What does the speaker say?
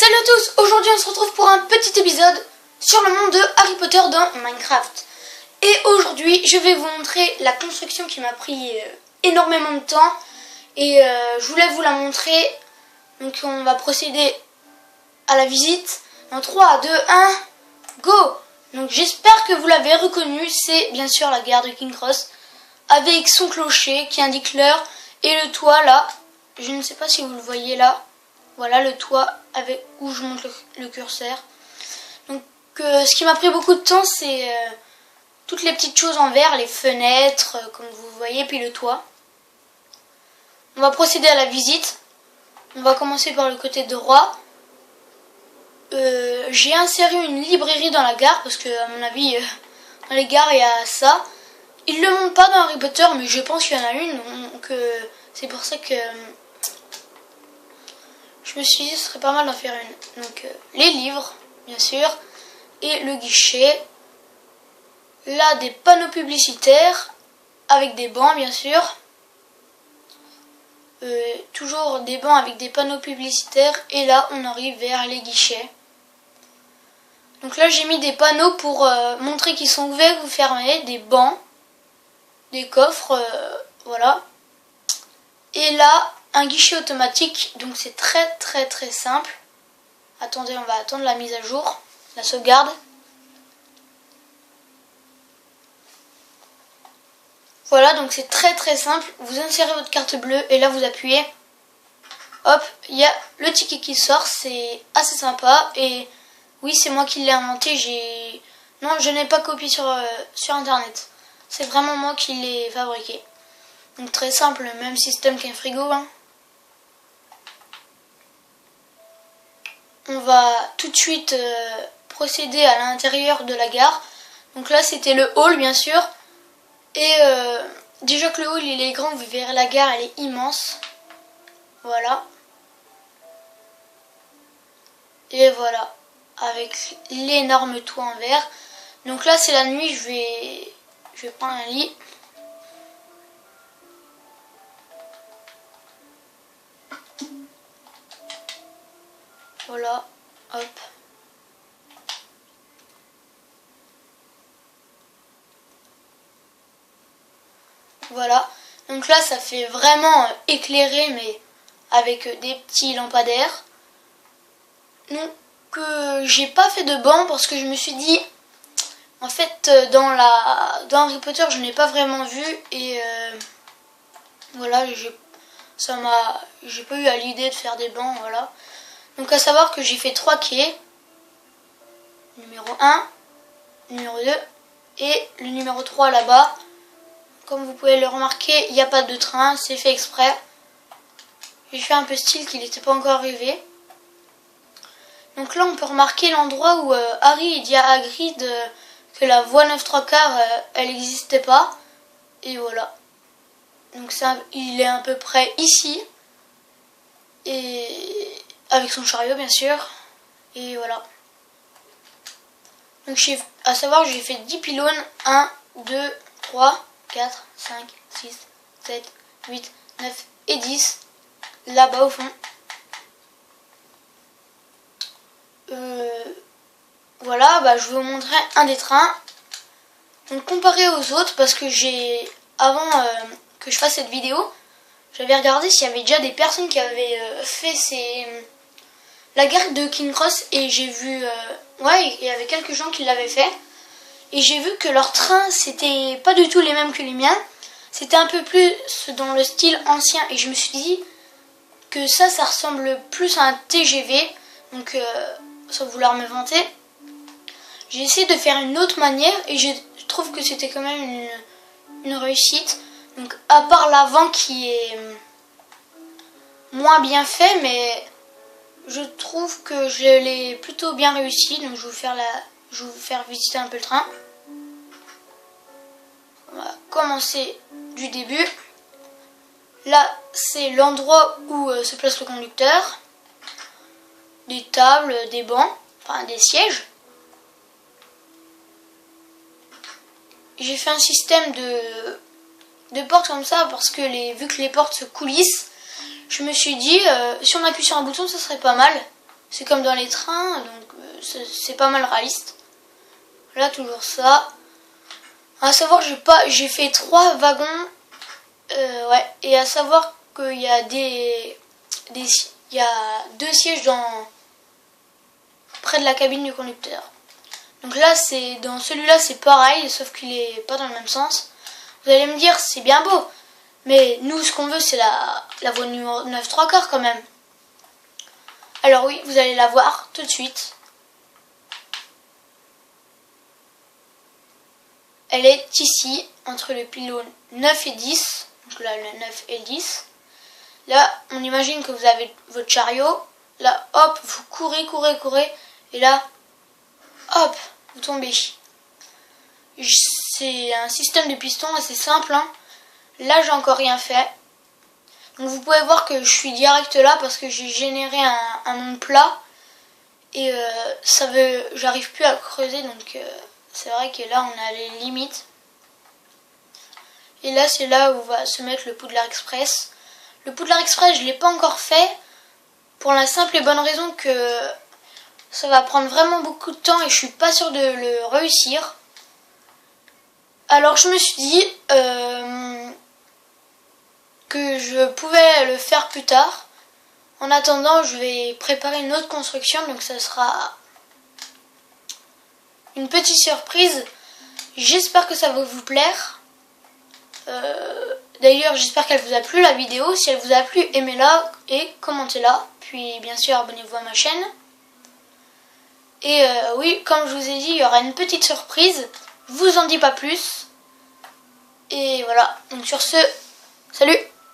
Salut à tous, aujourd'hui on se retrouve pour un petit épisode sur le monde de Harry Potter dans Minecraft. Et aujourd'hui je vais vous montrer la construction qui m'a pris énormément de temps. Et je voulais vous la montrer. Donc on va procéder à la visite. En 3, 2, 1, go! Donc j'espère que vous l'avez reconnu, c'est bien sûr la gare de King Cross. Avec son clocher qui indique l'heure et le toit là. Je ne sais pas si vous le voyez là. Voilà le toit avec où je monte le curseur. Donc ce qui m'a pris beaucoup de temps, c'est toutes les petites choses en verre, les fenêtres, comme vous voyez, puis le toit. On va procéder à la visite. On va commencer par le côté droit. J'ai inséré une librairie dans la gare parce que à mon avis, dans les gares il y a ça. Ils le montrent pas dans Harry Potter, mais je pense qu'il y en a une. Donc c'est pour ça que je me suis dit ce serait pas mal d'en faire une. Donc les livres, bien sûr, et le guichet. Là, des panneaux publicitaires avec des bancs, bien sûr. Toujours des bancs avec des panneaux publicitaires. Et là, on arrive vers les guichets. Donc là, j'ai mis des panneaux pour montrer qu'ils sont ouverts ou fermés. Des bancs, des coffres, voilà. Et là, un guichet automatique, donc c'est très simple. Attendez, on va attendre la mise à jour, la sauvegarde. Voilà, donc c'est très simple. Vous insérez votre carte bleue et là vous appuyez. Hop, il y a le ticket qui sort, c'est assez sympa. Et oui, c'est moi qui l'ai inventé. Non, je n'ai pas copié sur internet. C'est vraiment moi qui l'ai fabriqué. Donc très simple, même système qu'un frigo. Hein. On va tout de suite procéder à l'intérieur de la gare. Donc là c'était le hall bien sûr. Et déjà que le hall il est grand, vous verrez la gare elle est immense. Voilà. Et voilà. Avec l'énorme toit en verre. Donc là c'est la nuit, je vais prendre un lit. Voilà, hop. Voilà, donc là ça fait vraiment éclairé mais avec des petits lampadaires. Donc j'ai pas fait de banc parce que je me suis dit, en fait dans Harry Potter je n'ai pas vraiment vu et voilà, j'ai pas eu à l'idée de faire des bancs, voilà. Donc à savoir que j'ai fait 3 quais, numéro 1, numéro 2 et le numéro 3 là-bas. Comme vous pouvez le remarquer, il n'y a pas de train, c'est fait exprès. J'ai fait un peu style qu'il n'était pas encore arrivé. Donc là on peut remarquer l'endroit où Harry dit à Hagrid que la voie 9/3 elle n'existait pas. Et voilà. Donc il est à peu près ici. Et avec son chariot bien sûr. Et voilà. Donc à savoir j'ai fait 10 pylônes. 1, 2, 3, 4, 5, 6, 7, 8, 9 et 10. Là-bas au fond. Voilà, bah, je vais vous montrer un des trains. Donc comparé aux autres, parce que avant que je fasse cette vidéo, j'avais regardé s'il y avait déjà des personnes qui avaient fait la gare de King Cross et j'ai vu, ouais, il y avait quelques gens qui l'avaient fait. Et j'ai vu que leurs trains, c'était pas du tout les mêmes que les miens. C'était un peu plus dans le style ancien et je me suis dit que ça ressemble plus à un TGV. Donc, sans vouloir me vanter, j'ai essayé de faire une autre manière et je trouve que c'était quand même une réussite. Donc à part l'avant qui est moins bien fait, mais je trouve que je l'ai plutôt bien réussi. Donc je vais vous faire visiter un peu le train. On va commencer du début. Là c'est l'endroit où se place le conducteur. Des tables, des bancs, enfin des sièges. J'ai fait un système de portes comme ça parce que vu que les portes se coulissent, je me suis dit si on appuie sur un bouton ça serait pas mal. c'est comme dans les trains, donc c'est pas mal réaliste. Là, toujours ça. À savoir, j'ai fait 3 wagons. Ouais, et à savoir qu'il y a il y a 2 sièges près de la cabine du conducteur. Donc là, dans celui-là, c'est pareil, sauf qu'il est pas dans le même sens. Vous allez me dire, c'est bien beau, mais nous, ce qu'on veut, c'est la voie numéro 9 3/4 quand même. Alors oui, vous allez la voir tout de suite. Elle est ici, entre le pylône 9 et 10. Donc là, le 9 et le 10. Là, on imagine que vous avez votre chariot. Là, hop, vous courez. Et là, hop, vous tombez. C'est un système de piston assez simple. Hein. Là, j'ai encore rien fait. Donc vous pouvez voir que je suis direct là parce que j'ai généré un monde plat. Et j'arrive plus à creuser, donc c'est vrai que là, on a les limites. Et là, c'est là où va se mettre le Poudlard Express. Le Poudlard Express, je ne l'ai pas encore fait. Pour la simple et bonne raison que ça va prendre vraiment beaucoup de temps et je suis pas sûre de le réussir. Alors je me suis dit que je pouvais le faire plus tard. En attendant, je vais préparer une autre construction, donc ça sera une petite surprise. J'espère que ça va vous plaire. D'ailleurs, j'espère qu'elle vous a plu la vidéo. Si elle vous a plu, aimez-la et commentez-la. Puis bien sûr, abonnez-vous à ma chaîne. Et oui, comme je vous ai dit, il y aura une petite surprise. Je vous en dis pas plus. Et voilà, donc sur ce, salut!